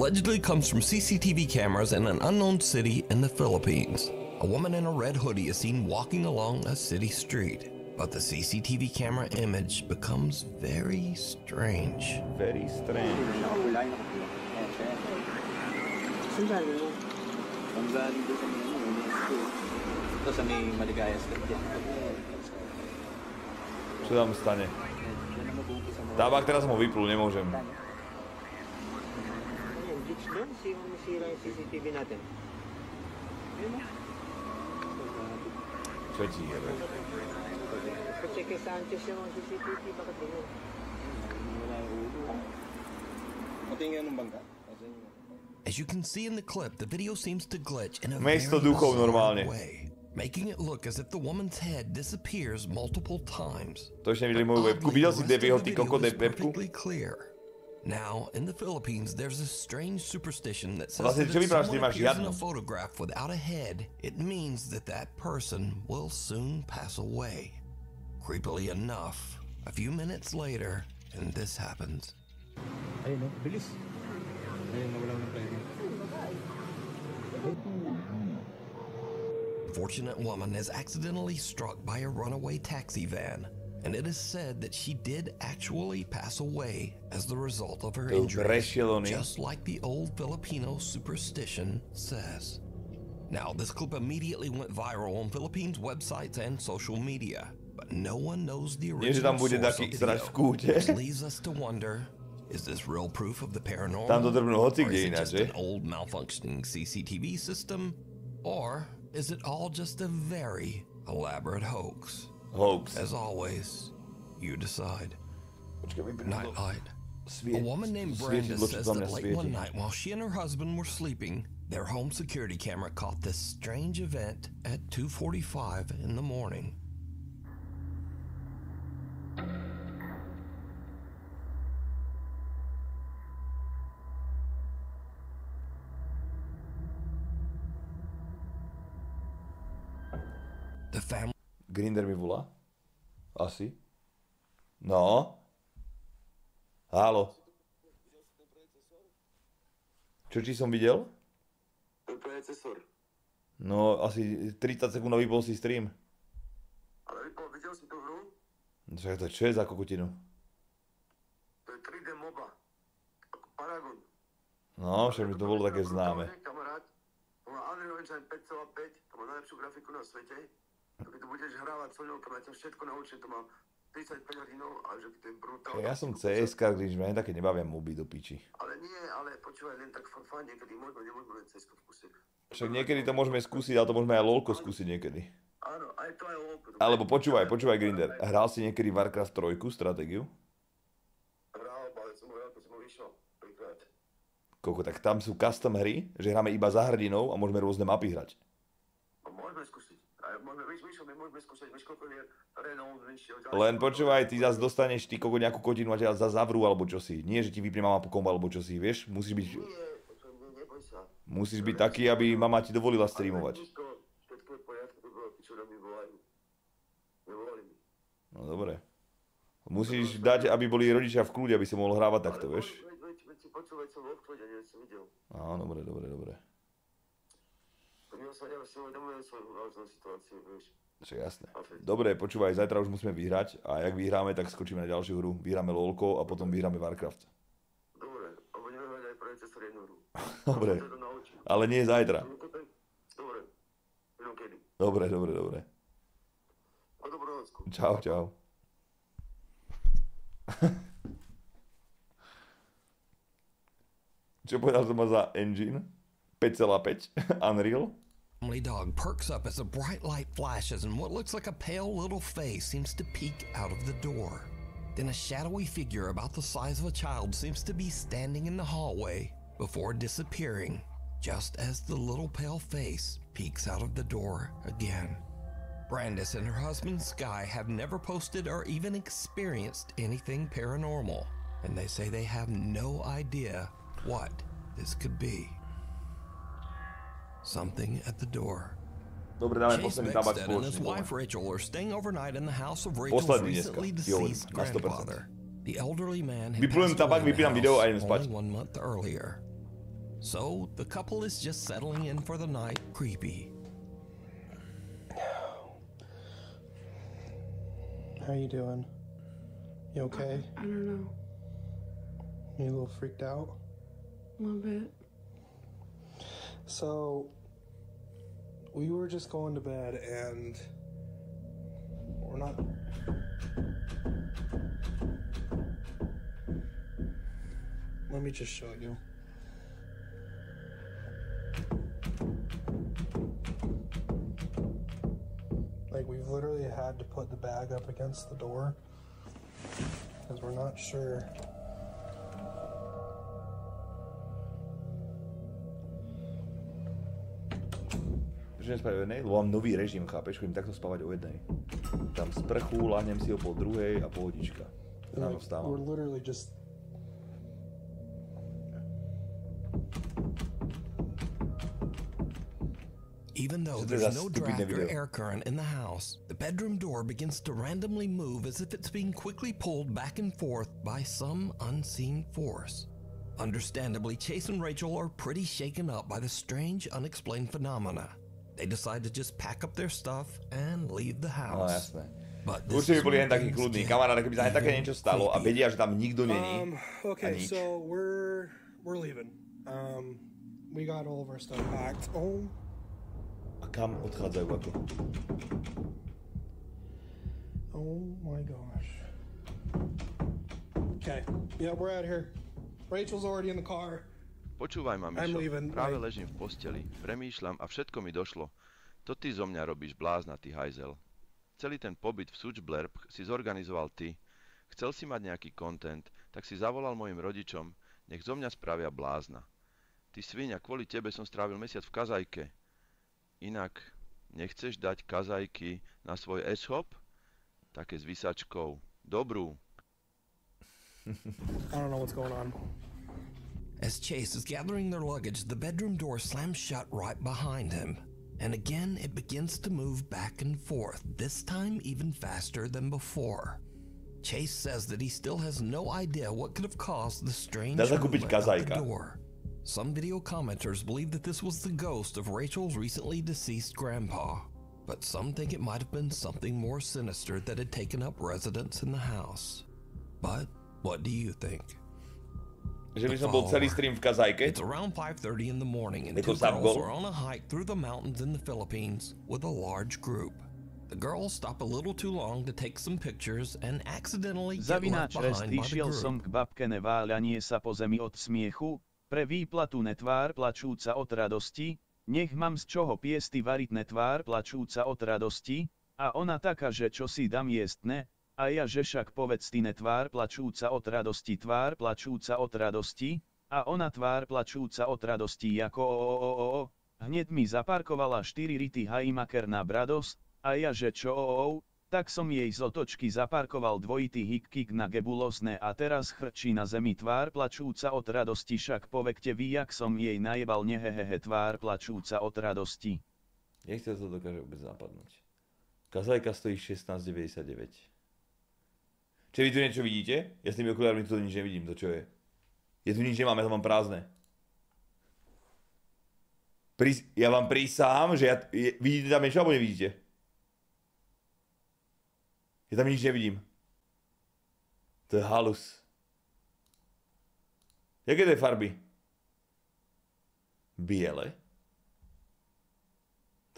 allegedly comes from CCTV cameras in an unknown city in the Philippines. A woman in a red hoodie is seen walking along a city street, but the CCTV camera image becomes very strange. Very strange. Čo tam stane? Tabak teraz mu vyplul, nemôžem. Čo ti jebe? As you can see in the clip, the video seems to glitch in a Mesto very duchov normálne. way, making it look as if the woman's head disappears multiple times. To ešte nevideli moju webku. Videl si Devyho, ty koko, webku? Now, in the Philippines, there's a strange superstition that says Vlastne, that čo if vyprávaš, someone nemáš appears in žiadnu. a photograph without a head, it means that that person will soon pass away. Creepily enough, a few minutes later, and this happens. Ayun, no? Bilis. Ayun, nawala ng pera. Fortunate woman is accidentally struck by a runaway taxi van, and it is said that she did actually pass away as the result of her injuries, just like the old Filipino superstition says. Now, this clip immediately went viral on Philippines websites and social media, but no one knows the original source of the video, which leaves us to wonder, is this real proof of the paranormal, or is it just an old malfunctioning CCTV system, or is it all just a very elaborate hoax? As always, you decide. Nightlight. A woman named Brenda says that late one night while she and her husband were sleeping, their home security camera caught this strange event at 2:45 in the morning. The family. Grinder mi volá? Asi. No? Haló? Čo či som videl? Predecesor. No, asi 30 sekúnd vypol si stream. Ale videl si tú hru? Čo je za kokotinu? To je 3D MOBA. Ako Paragon. No, však mi to bolo také známe. Kamarát, to má Unreal Engine 5.5, to má najlepšiu grafiku na svete. Keď to budeš hrávať so ňou, keď ťa všetko naučí, to má 35 hodinov a že to je brutálne. Ja som CS-kar, když ma také nebavia moby do piči. Ale nie, ale počúvaj, len tak fajn, niekedy nemôžeme len CS-ko skúsiť. Však niekedy to môžeme skúsiť, ale to môžeme aj LOLko skúsiť niekedy. Áno, aj to aj LOLko. Alebo počúvaj Grinder, hral si niekedy Warcraft 3 stratégiu? Hral, ale som hral, keď som ho vyšiel prvýkrát. Koko, tak tam sú custom hry, že hráme iba za hrdinou a môžeme rôzne mapy hrať. Môžeme skúsiť. Môžeme skúšať, vieš koľko je Relo, len počúvaj, ty zase dostaneš ty koko nejakú kotinu a ťa zase zavrú alebo čosi. Nie, že ti vypne mama po kombo alebo čosi, vieš? Musíš byť... neboj sa. Musíš byť taký, aby mama ti dovolila streamovať. Všetko je v poriadku, to bolo, čo mi volajú. Nevolali mi. No dobre. Musíš dať, aby boli rodičia v kľude, aby si mohol hrávať takto, vieš? Veď si počúvaj, som vo vklade, nie som videl. Á, dobre. Ja si uvedomujem svoju vážnu situáciu, vieš. Však jasné. Dobre, počúvaj, zajtra už musíme vyhrať a jak vyhráme, tak skočíme na ďalšiu hru. Vyhráme LOLko a potom vyhráme Warcraft. Dobre, a budeme hrať aj predecesor jednu hru. Dobre, ale nie zajtra. Dobre, jenom kedy. Dobre. A dobrú nocku. Čau. Čo povedal, to má za engine? 5,5 Unreal? Family dog perks up as a bright light flashes and what looks like a pale little face seems to peek out of the door. Then a shadowy figure about the size of a child seems to be standing in the hallway before disappearing, just as the little pale face peeks out of the door again. Brandis and her husband Sky have never posted or even experienced anything paranormal, and they say they have no idea what this could be. Something at the door. Chase Beckstead and his wife Rachel are staying overnight in the house of Rachel's recently deceased grandfather. The elderly man had passed away in the house only 1 month earlier. So the couple is just settling in for the night, creepy. How you doing? You okay? I don't know. You a little freaked out? A little bit. So, we were just going to bed and we're not... Let me just show you. Like, we've literally had to put the bag up against the door because we're not sure. Že nespať o jednej, lebo mám nový režim, chápeš? Chodím takto spávať o jednej. Dám sprchu, láhnem si ho po druhej a pohodička. Ráno vstávam. We're literally just... Even though there's no draft or air current in the house, the bedroom door begins to randomly move as if it's being quickly pulled back and forth by some unseen force. Understandably, Chase and Rachel are pretty shaken up by the strange, unexplained phenomena. They decide to just pack up their stuff and leave the house. No jasné. Určite by boli len takí kľudní. Kamaráde, keby sa aj také niečo stalo a vedia, že tam nikto není a nič. So we're leaving. We got all of our stuff packed. Oh. A kam odchádzajú ako? Oh my gosh. Okay. Yeah, we're out here. Rachel's already in the car. Počúvaj ma, Mišo, práve ležím v posteli, premýšľam a všetko mi došlo. To ty zo mňa robíš blázna, ty hajzel. Celý ten pobyt v Sučblerb si zorganizoval ty. Chcel si mať nejaký content, tak si zavolal mojim rodičom, nech zo mňa spravia blázna. Ty svinia, kvôli tebe som strávil mesiac v kazajke. Inak, nechceš dať kazajky na svoj e-shop? Také s vysačkou. Dobrú. I don't know what's going on. As Chase is gathering their luggage, the bedroom door slams shut right behind him. And again, it begins to move back and forth, this time even faster than before. Chase says that he still has no idea what could have caused the strange movement of the door. Some video commenters believe that this was the ghost of Rachel's recently deceased grandpa, but some think it might have been something more sinister that had taken up residence in the house. But what do you think? Že by som bol celý stream v kazajke. It's around 5:30 in the morning and two girls are on a hike through the mountains in the Philippines with a large group. The girls stop a little too long to take some pictures and accidentally get left behind by the išiel som group. k babke neváľanie sa po zemi od smiechu, pre výplatu netvár plačúca od radosti, nech mám z čoho piesty variť netvár plačúca od radosti, a ona taká, že čo si dám jestne, a ja že však povedz ty netvár plačúca od radosti, tvár plačúca od radosti, a ona tvár plačúca od radosti ako hneď mi zaparkovala 4 rity hajmaker na brados, a ja že čo tak som jej z otočky zaparkoval dvojitý hik na gebulosné a teraz chrčí na zemi tvár plačúca od radosti, však povekte vy, jak som jej najebal nehehehe tvár plačúca od radosti. Nechce to dokáže vôbec napadnúť. Kazajka stojí 16,99. Čiže vy tu niečo vidíte? Ja s tými okuliármi tu nič nevidím, to čo je? Ja tu nič nemám, ja to mám prázdne. Ja vám prísahám, že vidíte tam niečo alebo nevidíte? Ja tam nič nevidím. To je halus. Jaké to je farby? Biele?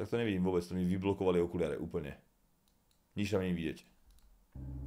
Tak to nevidím vôbec, to mi vyblokovali okuliare úplne. Nič tam nie vidieť.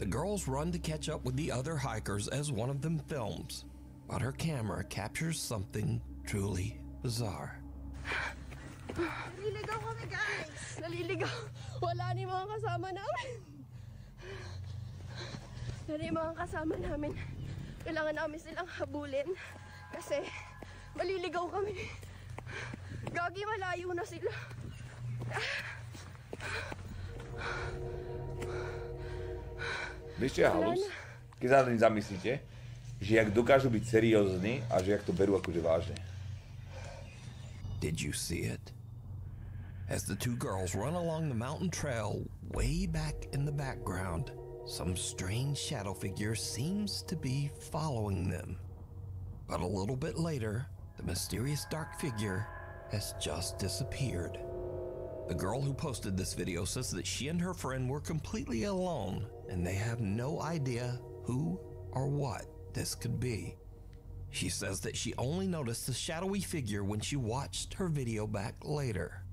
The girls run to catch up with the other hikers as one of them films, but her camera captures something truly bizarre. Naliligaw kami, guys! Naliligaw! Wala ni mga kasama namin! Wala ni mga kasama namin. Kailangan namin silang habulin kasi maliligaw kami. Gagi, malayo na sila. Vieš čo je halus? Keď sa na tým zamyslíte, že jak dokážu byť seriózni a že jak to berú akože vážne. Did you see it? As the two girls run along the mountain trail, way back in the background, some strange shadow figure seems to be following them. But a little bit later, the mysterious dark figure has just disappeared. The girl who posted this video says that she and her friend were completely alone and they have no idea who or what this could be. She says that she only noticed the shadowy figure when she watched her video back later.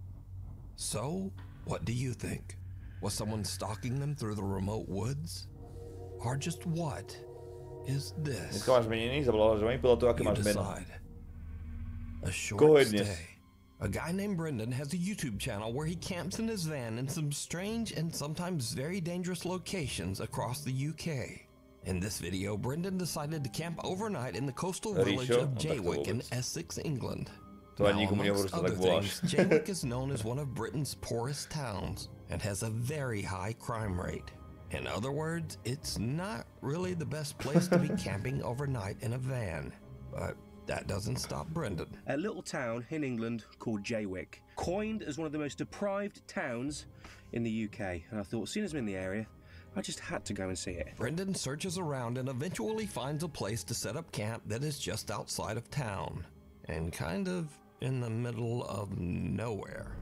So, what do you think? Was someone stalking them through the remote woods? Or just what is this? You decide. A short stay. A guy named Brendan has a YouTube channel where he camps in his van in some strange and sometimes very dangerous locations across the UK. In this video, Brendan decided to camp overnight in the coastal village of Jaywick in Essex, England. Now, amongst other things, Jaywick is known as one of Britain's poorest towns and has a very high crime rate. In other words, it's not really the best place to be camping overnight in a van. But that doesn't stop Brendan. A little town in England called Jaywick, coined as one of the most deprived towns in the UK. And I thought, as soon as I'm in the area, I just had to go and see it. Brendan searches around and eventually finds a place to set up camp that is just outside of town and kind of in the middle of nowhere.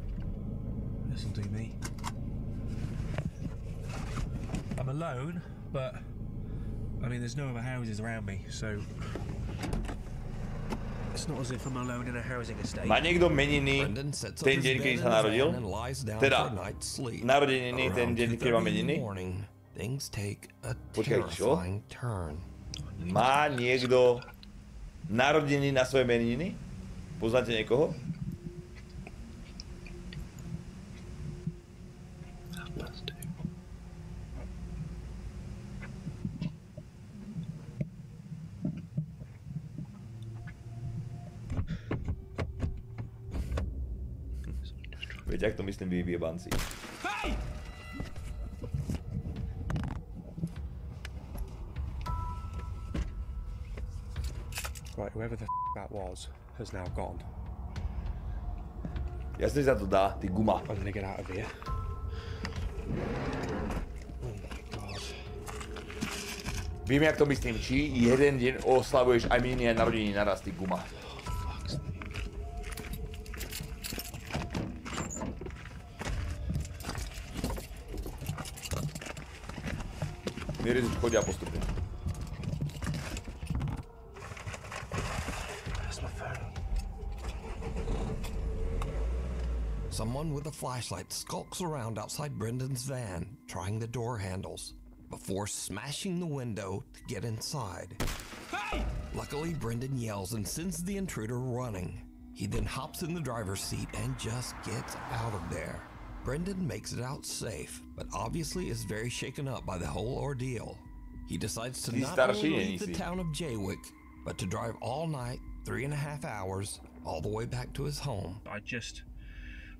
This'll do me. I'm alone, but I mean, there's no other houses around me, so it's not as if I'm alone in a housing estate. Má niekto meniny ten deň, keď sa narodil? Teda, narodeniny ten deň, keď má meniny? Počkaj, čo? Má niekto narodeniny na svoje meniny? Poznáte niekoho? Veď, jak to myslím, vy vyjebanci. Hej! Right, whoever the that was has now gone. Jasne sa to dá, ty guma. I'm gonna get out of here. Oh my god. Viem, jak to myslím, či jeden deň oslavuješ aj meniny a narodeniny naraz, ty guma. Miery chodia postupne. Someone with a flashlight skulks around outside Brendan's van, trying the door handles, before smashing the window to get inside. Hey! Luckily, Brendan yells and sends the intruder running. He then hops in the driver's seat and just gets out of there. Brendan makes it out safe, but obviously is very shaken up by the whole ordeal. He decides to not only leave the town of Jaywick, but to drive all night, 3.5 hours, all the way back to his home. I just,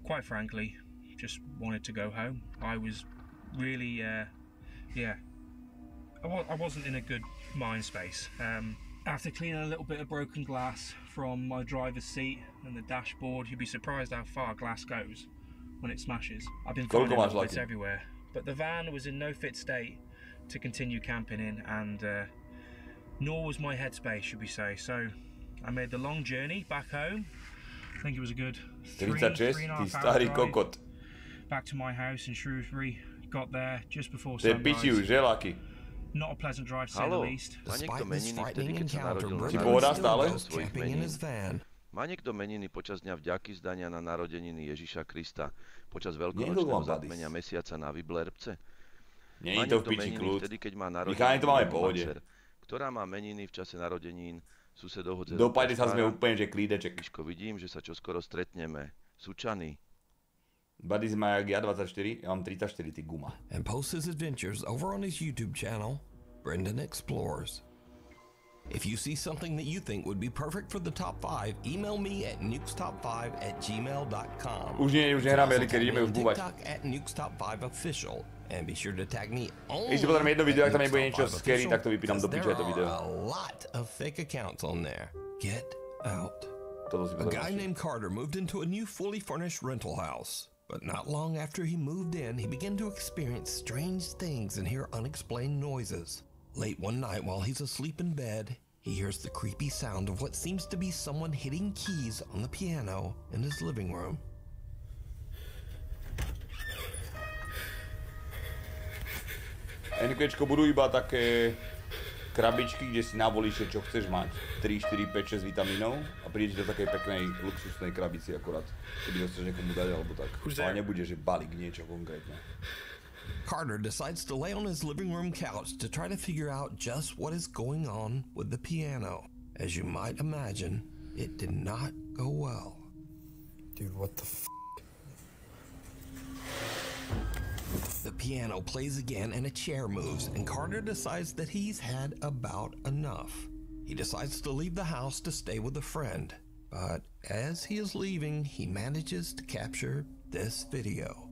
quite frankly, just wanted to go home. I was really, yeah, I wasn't in a good mind space. After cleaning a little bit of broken glass from my driver's seat and the dashboard, you'd be surprised how far glass goes when it smashes. I've been finding little bits everywhere, but the van was in no fit state to continue camping in, and nor was my headspace, should we say. So I made the long journey back home. I think it was a good 3.5 hour drive back to my house in Shrewsbury. Got there just before sunrise. Not a pleasant drive, to say the least. Despite this frightening encounter, Brendan goes camping in his van. Má niekto meniny počas dňa vďaky zdania na narodeniny Ježiša Krista, počas veľkonočného zatmenia mesiaca na Vyblerbce? Má niekto meniny vtedy, keď má narodeniny Macer, ktorá má meniny v čase narodenín, susedov hodze do sa sme úplne, že klídeček. Miško, vidím, že sa čoskoro stretneme. Súčany. Buddies má ja 24, ja mám 34, ty guma. And posts his adventures over on his YouTube channel, Brendan Explores. If you see something that you think would be perfect for the top 5, email me at nukestop5@gmail.com. Už nehráme, keď ideme už búvať. TikTok at nukestop5official. And be sure to tag me only. Ešte potom jedno video, ak tam nebude niečo scary, tak to vypínam do piče to video. There are a lot of fake accounts on there. Get out. A guy named Carter moved into a new fully furnished rental house. But not long after he moved in, he began to experience strange things and hear unexplained noises. Late one night while he's asleep in bed, he hears the creepy sound of what seems to be someone hitting keys on the piano in his living room. NKčko budú iba také krabičky, kde si navolíš, čo chceš mať. 3, 4, 5, 6 vitamínov a príde do takej peknej luxusnej krabici akorát. Keby to chceš niekomu dať alebo tak. Ale nebude, že balík niečo konkrétne. Carter decides to lay on his living room couch to try to figure out just what is going on with the piano. As you might imagine, it did not go well. Dude, what the f***? The piano plays again and a chair moves, and Carter decides that he's had about enough. He decides to leave the house to stay with a friend, but as he is leaving, he manages to capture this video.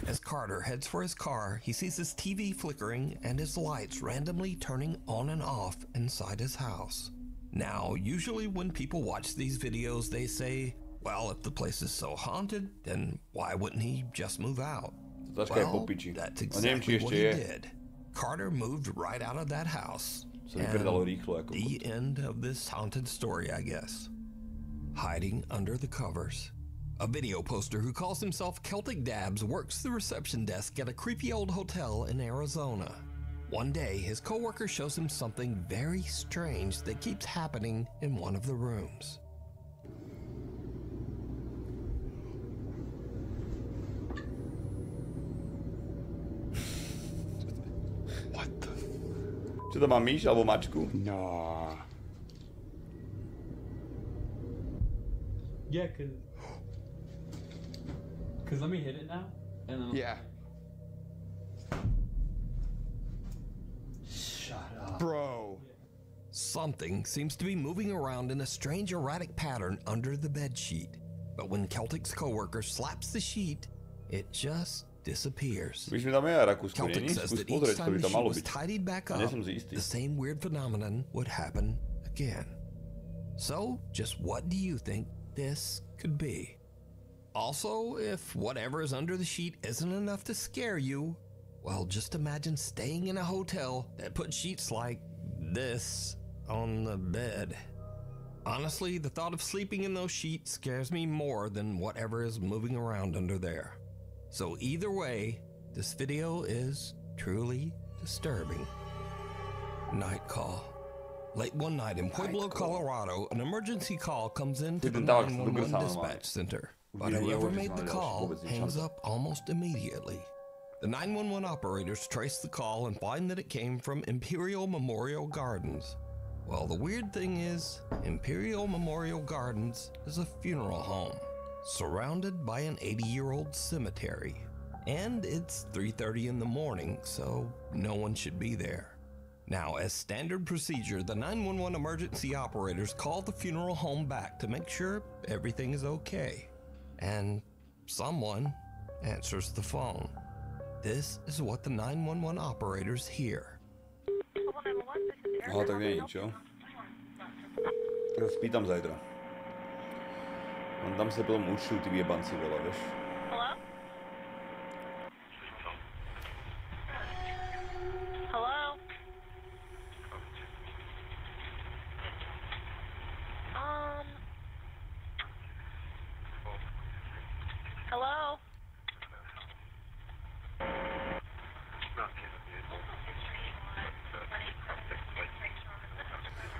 As Carter heads for his car, he sees his TV flickering and his lights randomly turning on and off inside his house. Now, usually when people watch these videos, they say, well, if the place is so haunted, then why wouldn't he just move out? Well, that's exactly what he did. Carter moved right out of that house. And the end of this haunted story, I guess. Hiding under the covers. A video poster who calls himself Celtic Dabs works the reception desk at a creepy old hotel in Arizona. One day, his coworker shows him something very strange that keeps happening in one of the rooms. What the? Čo to má myš alebo mačku? No. Yeah, cause let me hit it now, and then yeah. Bro. Something seems to be moving around in a strange erratic pattern under the bedsheet. But when Celtic's coworker slaps the sheet, it just disappears. Celtic says that each time the sheet was tidied back up, the same weird phenomenon would happen again. So, just what do you think this could be? Also, if whatever is under the sheet isn't enough to scare you, well, just imagine staying in a hotel that put sheets like this on the bed. Honestly, the thought of sleeping in those sheets scares me more than whatever is moving around under there. So either way, this video is truly disturbing. Night call. Late one night in Pueblo, Colorado, an emergency call comes in to the 911 dispatch center. But whoever made the call hangs up almost immediately. The 911 operators trace the call and find that it came from Imperial Memorial Gardens. Well, the weird thing is, Imperial Memorial Gardens is a funeral home, surrounded by an 80-year-old cemetery. And it's 3:30 in the morning, so no one should be there. Now, as standard procedure, the 911 emergency operators call the funeral home back to make sure everything is okay. And someone answers the phone. This is what the 911 operators hear. Aha, tak nie je ničo. Tak spýtam zajtra. Tam sa potom učujú tí jebanci veľa, vieš. Hello? Hello? Hello?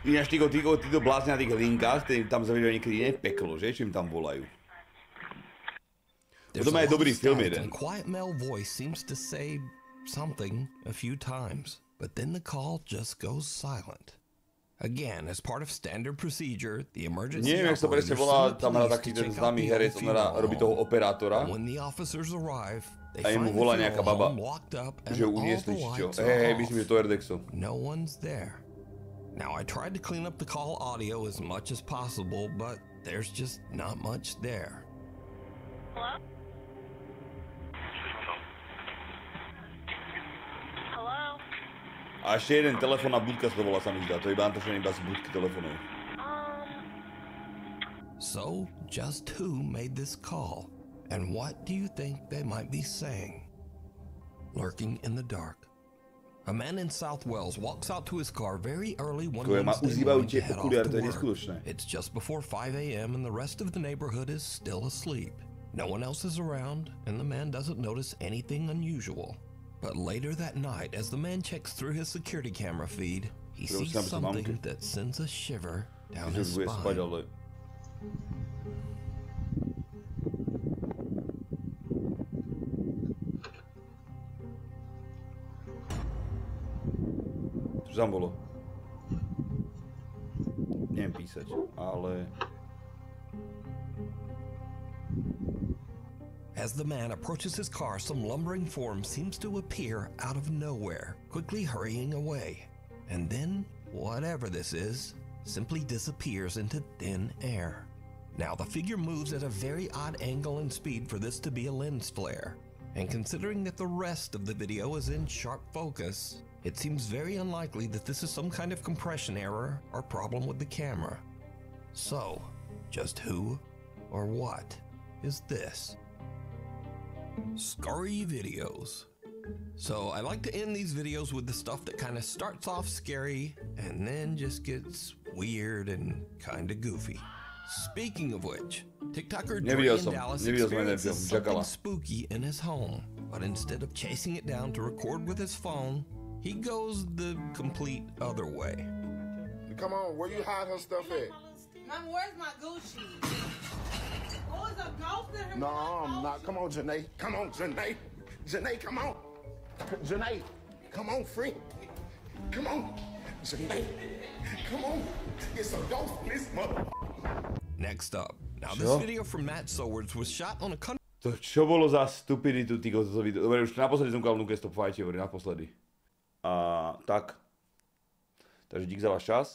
Ináč títo blázni na tých linkách, ktorí tam zavídajú niekedy iné peklo, že? Čo im tam volajú. To má aj dobrý film jeden. A quiet male voice seems to say something a few times, but then the call just goes silent. Again, as part of standard procedure, the emergency neviem, jak sa presne volá, tam hrá taký ten známy herec, on robí toho operátora. A jemu volá nejaká baba, že uniesli či čo. Hej, myslím, že to Erdexo. No one's there. Now, I tried to clean up the call audio as much as possible, but there's just not much there. Hello? Hello? A ešte jeden telefónna budka sa to volá, sa mi zdá. To je iba natočené iba z budky telefónov. So, just who made this call? And what do you think they might be saying? lurking in the dark. A man in South Wales walks out to his car very early one Wednesday morning to head off to work. It's just before 5 a.m. and the rest of the neighborhood is still asleep. No one else is around, and the man doesn't notice anything unusual. But later that night, as the man checks through his security camera feed, he sees something that sends a shiver down his spine. Čo tam bolo? Neviem písať, ale... As the man approaches his car, some lumbering form seems to appear out of nowhere, quickly hurrying away. And then, whatever this is, simply disappears into thin air. Now, the figure moves at a very odd angle and speed for this to be a lens flare. And considering that the rest of the video is in sharp focus, it seems very unlikely that this is some kind of compression error or problem with the camera. So, just who or what is this? Scary videos. So I like to end these videos with the stuff that kind of starts off scary and then just gets weird and kind of goofy. Speaking of which, TikToker Dre in Dallas experiences something spooky in his home, but instead of chasing it down to record with his phone, he goes the complete other way. Come on, where you hide her stuff at? Mom, where's my Gucci? Oh, is a ghost in her? No, I'm not. Come on, Janae. Come on, Janae. Janae, come on. Janae, come on, friend. Come on. Janae, come on. It's a ghost in this mother. Next up. Now this video from Matt Sowards was shot on a country... To čo bolo za stupiditu, ty toto video? Dobre, už naposledy som kúkal Nuke Stop Fight, naposledy. Tak. Takže dík za váš čas.